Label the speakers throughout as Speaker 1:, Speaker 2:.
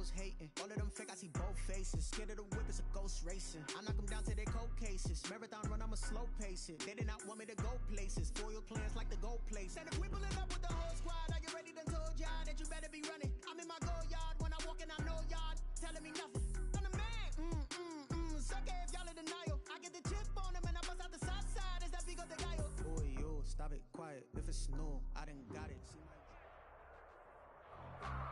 Speaker 1: was hating. All of them fake, I see both faces. Scared of the whip, it's a ghost racing. I knock them down to their cold cases. Marathon run, I'ma slow pace it. They did not want me to go places. Foil plans like the gold place. And if we pulling up with the whole squad, are you ready to told y'all that you better be running? I'm in my go yard. When I walk in, I know y'all telling me nothing. I'm the man. Sucker if y'all in denial. I get the chip on them and I bust out the south side. Is that big of the guy? Boy, yo, stop it, quiet. If it's snow, I done got it. See my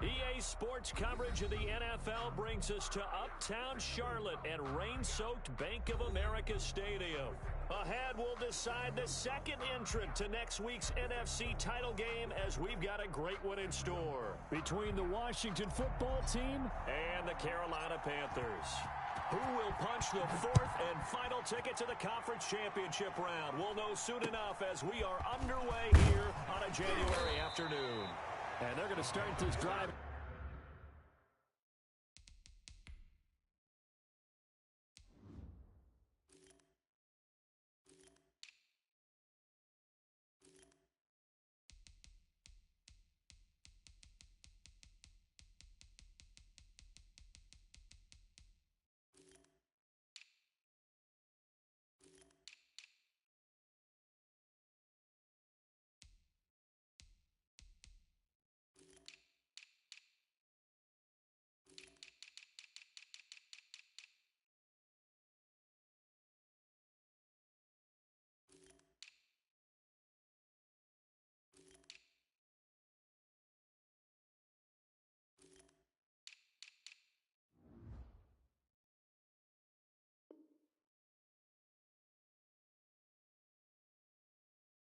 Speaker 2: EA Sports coverage of the NFL brings us to Uptown Charlotte at rain-soaked Bank of America Stadium. Ahead, we'll decide the second entrant to next week's NFC title game as we've got a great one in store between the Washington football team and the Carolina Panthers. Who will punch the fourth and final ticket to the conference championship round? We'll know soon enough as we are underway here on a January afternoon. And they're going to start this drive.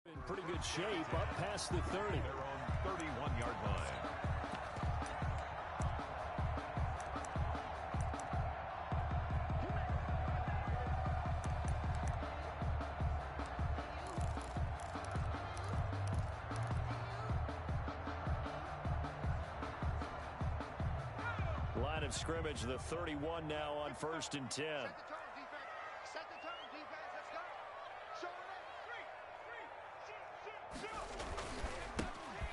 Speaker 2: In pretty good shape, up past the 30.
Speaker 3: They're on 31-yard line.
Speaker 2: Line of scrimmage, the 31 now on 1st and 10.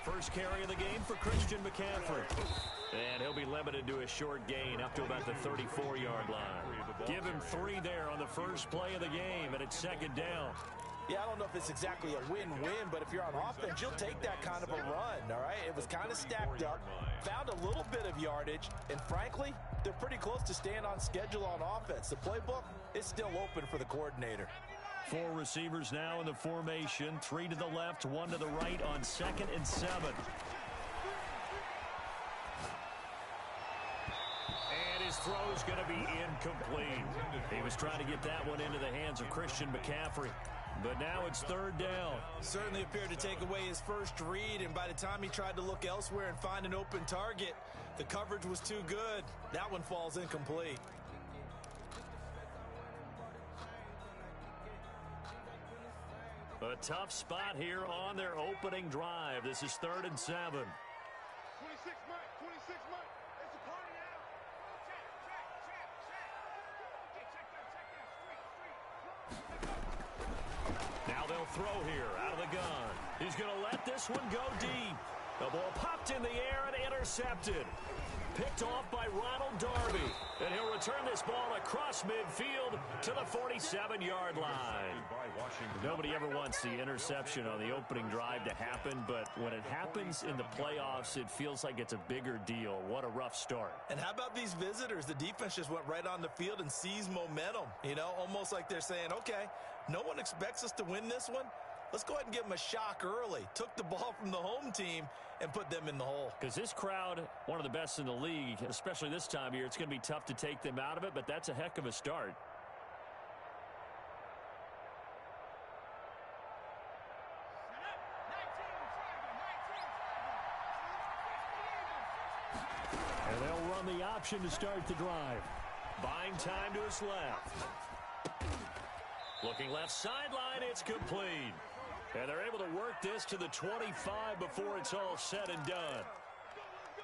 Speaker 2: First carry of the game for Christian McCaffrey. And he'll be limited to a short gain up to about the 34-yard line. Give him 3 there on the first play of the game, and it's second down.
Speaker 4: Yeah, I don't know if it's exactly a win-win, but if you're on offense, you'll take that kind of a run, all right? It was kind of stacked up, found a little bit of yardage, and frankly, they're pretty close to staying on schedule on offense. The playbook is still open for the coordinator.
Speaker 2: 4 receivers now in the formation, 3 to the left, 1 to the right on 2nd and 7. And his throw's going to be incomplete. He was trying to get that one into the hands of Christian McCaffrey. But now it's 3rd down.
Speaker 4: Certainly appeared to take away his first read, and by the time he tried to look elsewhere and find an open target, the coverage was too good. That one falls incomplete.
Speaker 2: A tough spot here on their opening drive. This is 3rd and 7.
Speaker 5: 26 Mike, 26 Mike. It's a party now. Check.
Speaker 2: Now they'll throw here out of the gun. He's going to let this one go deep. The ball popped in the air and intercepted. Picked off by Ronald Darby. And he'll return this ball across midfield to the 47-yard line. Nobody ever wants the interception on the opening drive to happen, but when it happens in the playoffs, it feels like it's a bigger deal. What a rough start.
Speaker 4: And how about these visitors? The defense just went right on the field and seized momentum. You know, almost like they're saying, okay, no one expects us to win this one. Let's go ahead and give them a shock early. Took the ball from the home team and put them in the hole.
Speaker 2: Because this crowd, one of the best in the league, especially this time of year, it's going to be tough to take them out of it, but that's a heck of a start. And they'll run the option to start the drive. Buying time to his left. Looking left sideline, it's complete. And they're able to work this to the 25 before it's all said and done.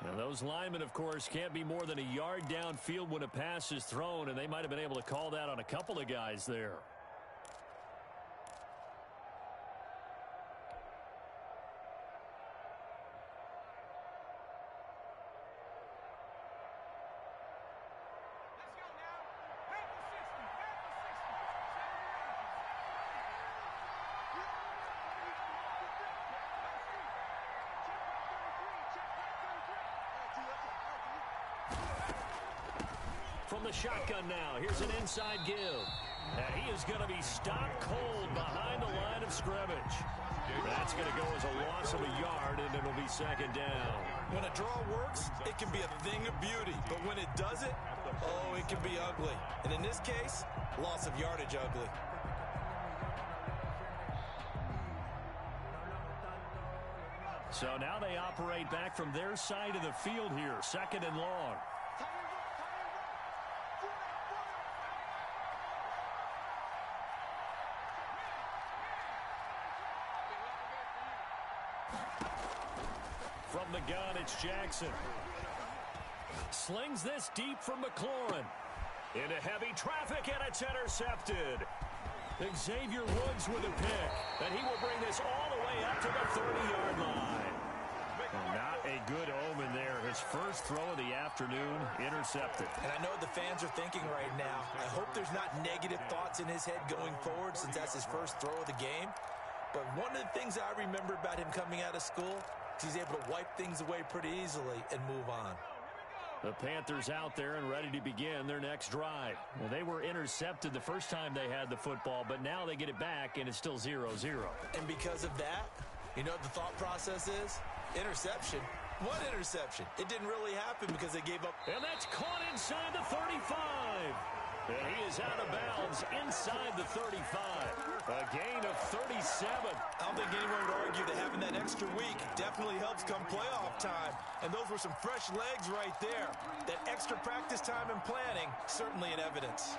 Speaker 2: And those linemen, of course, can't be more than a yard downfield when a pass is thrown, and they might have been able to call that on a couple of guys there. the shotgun now. Here's an inside give. And he is going to be stopped cold behind the line of scrimmage. That's going to go as a loss of a yard, and it'll be second down.
Speaker 4: When a draw works, it can be a thing of beauty. But when it doesn't, oh, it can be ugly. And in this case, loss of yardage ugly.
Speaker 2: So now they operate back from their side of the field here, second and long. From the gun, it's Jackson. Slings this deep from McLaurin. Into heavy traffic, and it's intercepted. Xavier Woods with a pick, and he will bring this all the way up to the 30-yard line. Not a good omen there. His first throw of the afternoon, intercepted.
Speaker 4: And I know the fans are thinking right now, I hope there's not negative thoughts in his head going forward since that's his first throw of the game. But one of the things I remember about him coming out of school, he's able to wipe things away pretty easily and move on.
Speaker 2: The Panthers out there and ready to begin their next drive. Well, they were intercepted the first time they had the football, but now they get it back, and it's still 0-0.
Speaker 4: And because of that, you know what the thought process is? Interception. What interception? It didn't really happen because they gave up.
Speaker 2: And that's caught inside the 35. And he is out of bounds inside the 35. A gain of 37.
Speaker 4: I don't think anyone would argue that having that extra week definitely helps come playoff time. And those were some fresh legs right there. That extra practice time and planning, certainly in evidence.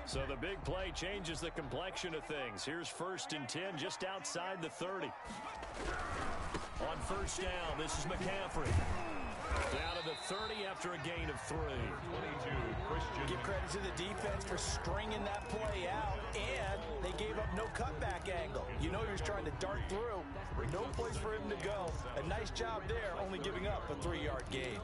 Speaker 2: So the big play changes the complexion of things. Here's 1st and 10 just outside the 30. On first down, this is McCaffrey. Down to the 30 after a gain of 3.
Speaker 3: 22, Christian.
Speaker 4: Give credit to the defense for stringing that play out, and they gave up no cutback angle. You know he was trying to dart through. No place for him to go. A nice job there, only giving up a 3-yard gain.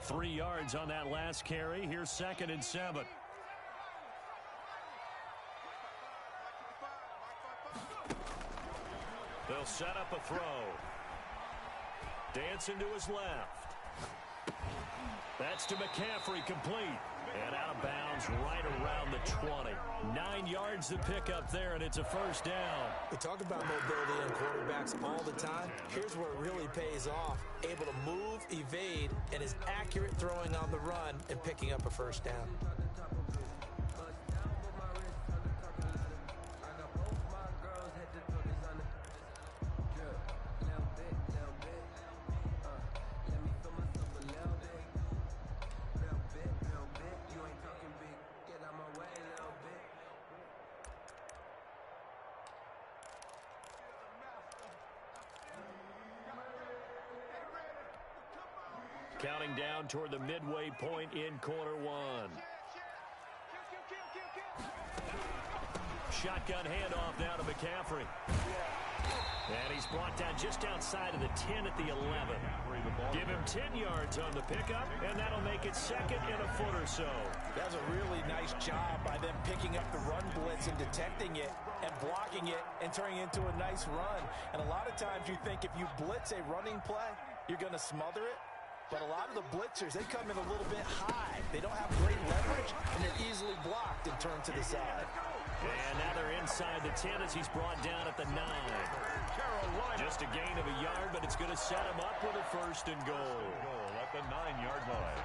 Speaker 2: 3 yards on that last carry. Here's 2nd and 7. They'll set up a throw. Dancing to his left. That's to McCaffrey, complete. And out of bounds right around the 20. 9 yards to pick up there, and it's a first down.
Speaker 4: We talk about mobility in quarterbacks all the time. Here's where it really pays off. Able to move, evade, and is accurate throwing on the run and picking up a first down.
Speaker 2: Counting down toward the midway point in quarter one. Shotgun handoff now to McCaffrey. And he's brought down just outside of the 10 at the 11. Give him 10 yards on the pickup, and that'll make it 2nd and a foot or so.
Speaker 4: That was a really nice job by them picking up the run blitz and detecting it and blocking it and turning it into a nice run. And a lot of times you think if you blitz a running play, you're going to smother it. But a lot of the blitzers, they come in a little bit high. They don't have great leverage, and they're easily blocked and turned to the side.
Speaker 2: And now they're inside the 10 as he's brought down at the 9. Just a gain of a yard, but it's going to set him up with a 1st and goal.
Speaker 3: Goal at the 9-yard line.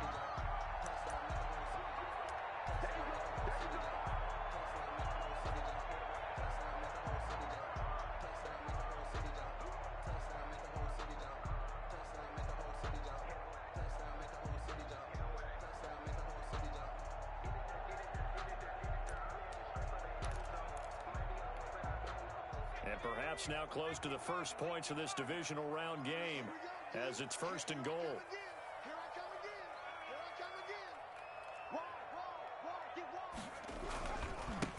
Speaker 2: And perhaps now close to the first points of this divisional round game as it's 1st and goal.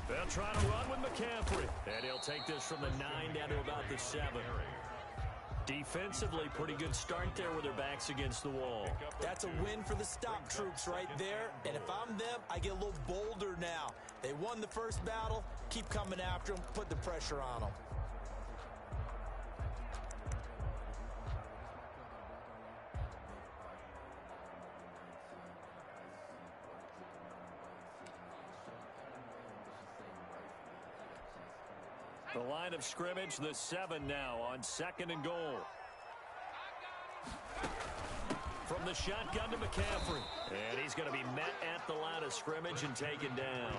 Speaker 2: They'll try to run with McCaffrey. And he'll take this from the 9 down to about the 7. Defensively, pretty good start there with their backs against the wall.
Speaker 4: That's a win for the stop troops right there. And if I'm them, I get a little bolder now. They won the first battle. Keep coming after them. Put the pressure on them.
Speaker 2: The line of scrimmage, the 7 now on 2nd and goal. From the shotgun to McCaffrey. And he's going to be met at the line of scrimmage and taken down.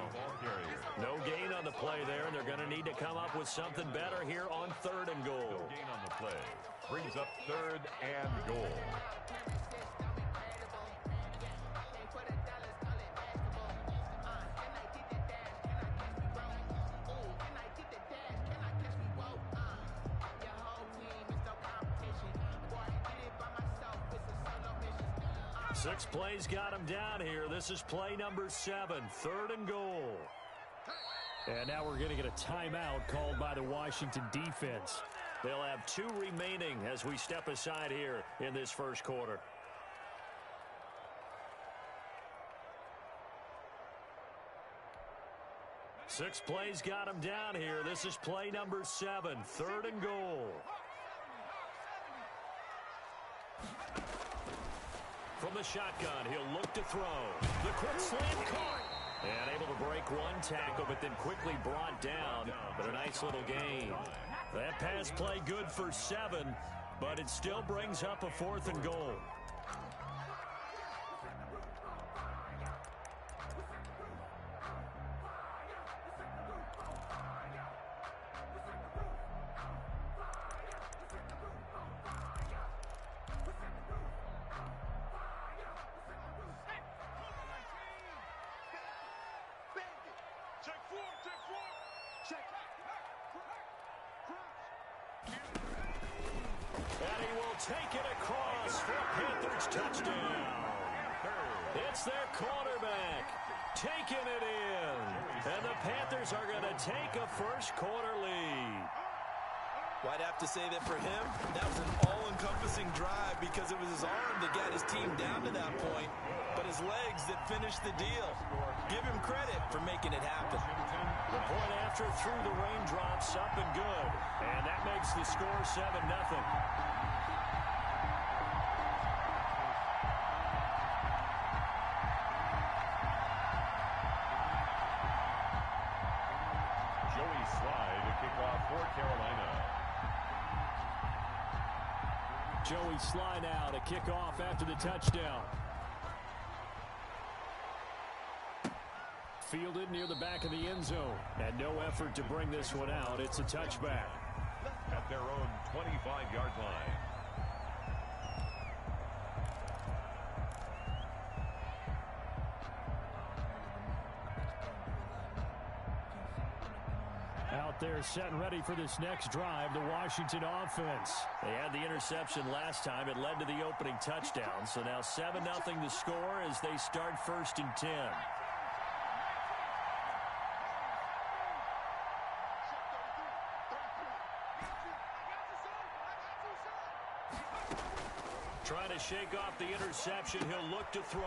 Speaker 2: No gain on the play there, and they're going to need to come up with something better here on 3rd and goal.
Speaker 3: No gain on the play. Brings up 3rd and goal.
Speaker 2: Six plays got him down here. This is play number 7, 3rd and goal. And now we're going to get a timeout called by the Washington defense. They'll have 2 remaining as we step aside here in this first quarter. Six plays got him down here. This is play number 7, 3rd and goal. From the shotgun, he'll look to throw. The quick slant caught. And able to break one tackle, but then quickly brought down. But a nice little gain. That pass play good for 7, but it still brings up a 4th and goal. And he will take it across for a Panthers touchdown. It's their quarterback taking it in. And the Panthers are going to take a first quarter lead.
Speaker 4: Well, I'd have to say that for him, that was an all-encompassing drive because it was his arm that got his team down to that point, but his legs that finished the deal. Give him credit for making it happen.
Speaker 2: The point after through the raindrops up and good. And that makes the score 7-0.
Speaker 3: Joey Slye to kick off for Carolina.
Speaker 2: Joey Slye now to kick off after the touchdown. Fielded near the back of the end zone. And no effort to bring this one out. It's a touchback.
Speaker 3: At their own 25-yard line.
Speaker 2: Out there set and ready for this next drive, the Washington offense. They had the interception last time. It led to the opening touchdown. So now 7-0 the score as they start 1st and 10. Trying to shake off the interception. He'll look to throw.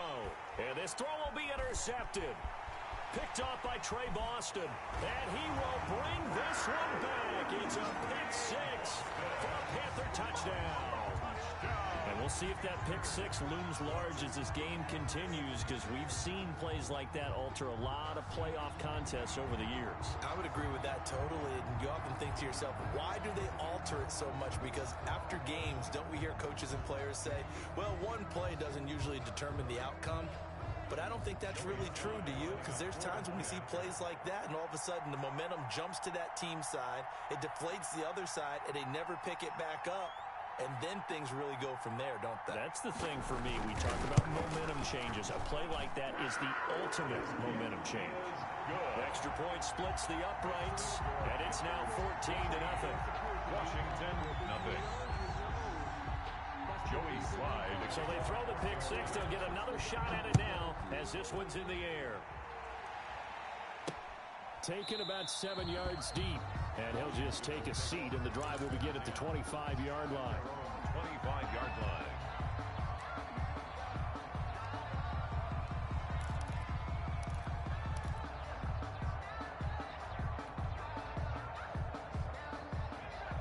Speaker 2: And this throw will be intercepted. Picked off by Trey Boston. And he will bring this one back. It's a pick 6 for a Panther touchdown. And we'll see if that pick 6 looms large as this game continues, because we've seen plays like that alter a lot of playoff contests over the years.
Speaker 4: I would agree with that totally. And you often think to yourself, why do they alter it so much? Because after games, don't we hear coaches and players say, well, one play doesn't usually determine the outcome? But I don't think that's really true, do you? Because there's times when we see plays like that, and all of a sudden the momentum jumps to that team side, it deflates the other side, and they never pick it back up. And then things really go from there, don't they?
Speaker 2: That's the thing for me. We talk about momentum changes. A play like that is the ultimate momentum change. Extra point splits the uprights, and it's now 14-0.
Speaker 3: Washington, nothing. Joey Slye.
Speaker 2: So they throw the pick 6. They'll get another shot at it now as this one's in the air. Taken about 7 yards deep, and he'll just fans take a seat, and the drive will begin at the 25-yard line.
Speaker 3: 25-yard line.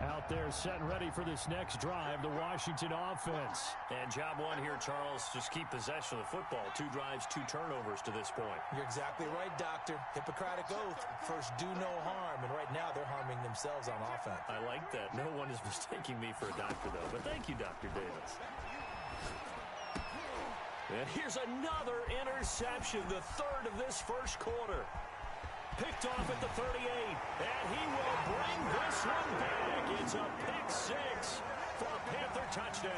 Speaker 2: Out there set and ready for this next drive, the Washington offense.
Speaker 6: And job one here, Charles, just keep possession of the football. 2 drives, 2 turnovers to this point.
Speaker 4: You're exactly right, Doctor. Hippocratic oath. First, do no harm. And right now, they're harming themselves on offense.
Speaker 6: I like that. No one is mistaking me for a doctor, though. But thank you, Dr. Davis. And here's another interception, the 3rd of this first quarter. Picked off at the 38, and he will bring this one back. It's a pick 6 for a Panther touchdown.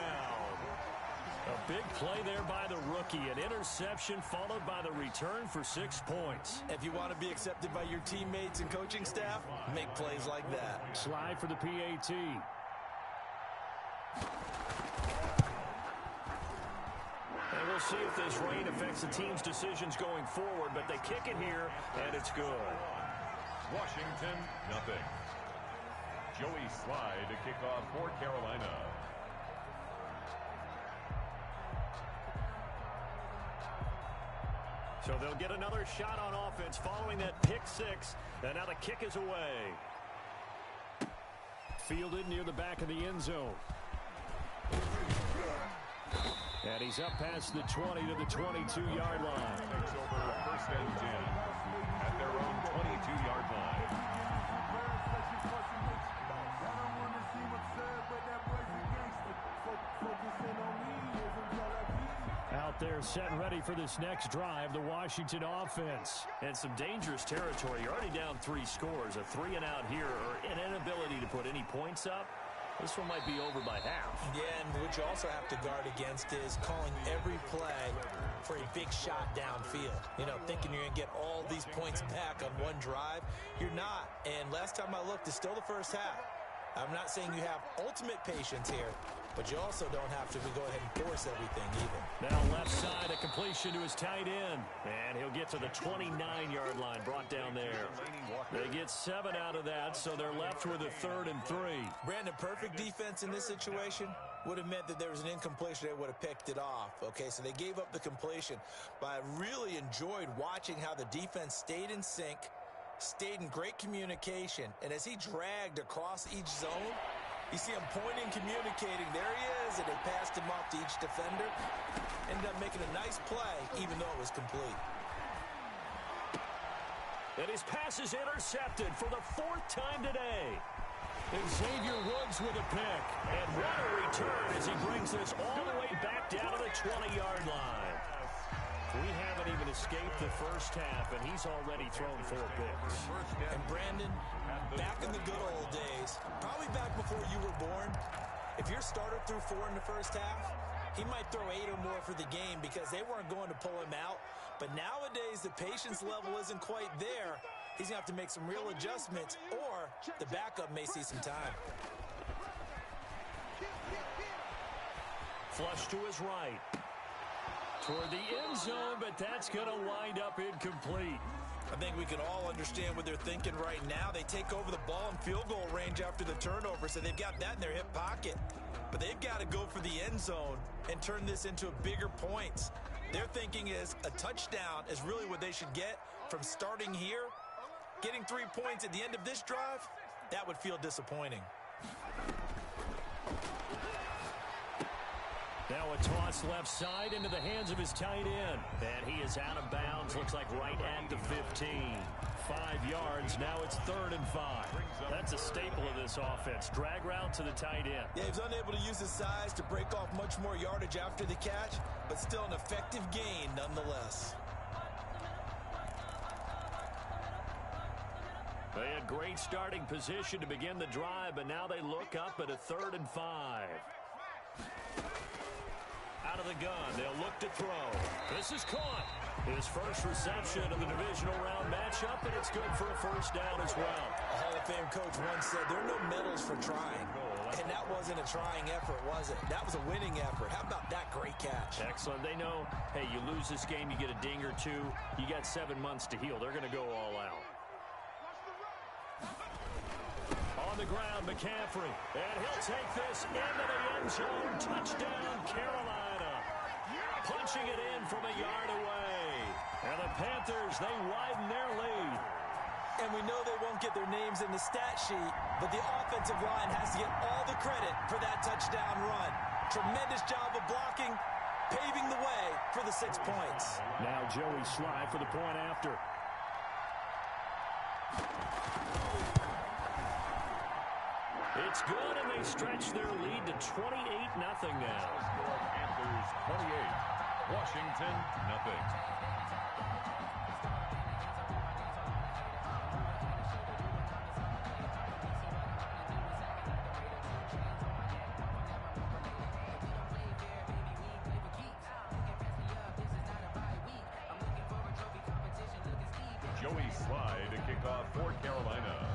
Speaker 2: A big play there by the rookie. An interception followed by the return for 6 points.
Speaker 4: If you want to be accepted by your teammates and coaching staff, make plays like that.
Speaker 2: Slide for the PAT.
Speaker 6: And we'll see if this rain affects the team's decisions going forward, but they kick it here, and it's good.
Speaker 3: Washington, nothing. Joey Slye to kick off for Carolina.
Speaker 2: So they'll get another shot on offense following that pick 6, and now the kick is away. Fielded near the back of the end zone. And he's up past the 20 to the 22-yard line.
Speaker 3: Takes over 1st and 10 at their own 22-yard line.
Speaker 2: Out there set and ready for this next drive, the Washington offense.
Speaker 6: And some dangerous territory. You're already down 3 scores. A 3 and out here, or an inability to put any points up. This one might be over by half.
Speaker 4: Yeah, and what you also have to guard against is calling every play for a big shot downfield. You know, thinking you're going to get all these points back on one drive. You're not. And last time I looked, it's still the first half. I'm not saying you have ultimate patience here, but you also don't have to go ahead and force everything either.
Speaker 2: Now left side, a completion to his tight end. And he'll get to the 29-yard line, brought down there. They get 7 out of that, so they're left with a 3rd and 3.
Speaker 4: Brandon, perfect defense in this situation would have meant that there was an incompletion. They would have picked it off. Okay, so they gave up the completion. But I really enjoyed watching how the defense stayed in sync, stayed in great communication, and as he dragged across each zone, you see him pointing, communicating. There he is, and they passed him off to each defender. Ended up making a nice play, even though it was complete.
Speaker 2: And his pass is intercepted for the 4th time today. And Xavier Woods with a pick. And what a return as he brings this all the way back down to the 20-yard line. We haven't even escaped the first half, and he's already thrown 4 picks.
Speaker 4: And Brandon, back in the good old days, probably back before you were born, if your starter threw 4 in the first half, he might throw 8 or more for the game because they weren't going to pull him out. But nowadays, the patience level isn't quite there. He's going to have to make some real adjustments, or the backup may see some time.
Speaker 2: Flush to his right. Toward the end zone, but that's going to wind up incomplete.
Speaker 4: I think we can all understand what they're thinking right now. They take over the ball in field goal range after the turnover, so they've got that in their hip pocket. But they've got to go for the end zone and turn this into bigger points. Their thinking is a touchdown is really what they should get from starting here. Getting 3 points at the end of this drive, that would feel disappointing.
Speaker 2: Now a toss left side into the hands of his tight end. And he is out of bounds. Looks like right at the 15. 5 yards. Now it's 3rd and 5. That's a staple of this offense. Drag route to the tight end.
Speaker 4: Yeah, he was unable to use his size to break off much more yardage after the catch, but still an effective gain nonetheless.
Speaker 2: They had great starting position to begin the drive, but now they look up at a 3rd and 5. Out of the gun, they'll look to throw. This is caught. His first reception of the divisional round matchup, and it's good for a first down as well.
Speaker 4: A Hall of Fame coach once said there are no medals for trying. And that wasn't a trying effort, was it? That was a winning effort. How about that great catch?
Speaker 2: Excellent. They know, hey, you lose this game, you get a ding or 2. You got 7 months to heal. They're going to go all out. On the the ground, McCaffrey. And he'll take this into the end zone. Touchdown, Carolina. Punching it in from a yard away. And the Panthers, they widen their lead.
Speaker 4: And we know they won't get their names in the stat sheet, but the offensive line has to get all the credit for that touchdown run. Tremendous job of blocking, paving the way for the 6 points.
Speaker 2: Now Joey Sly for the point after. It's good, and they stretch their lead to 28-0 now.
Speaker 3: Panthers 28, Washington 0. Joey Sly to kick off for Carolina.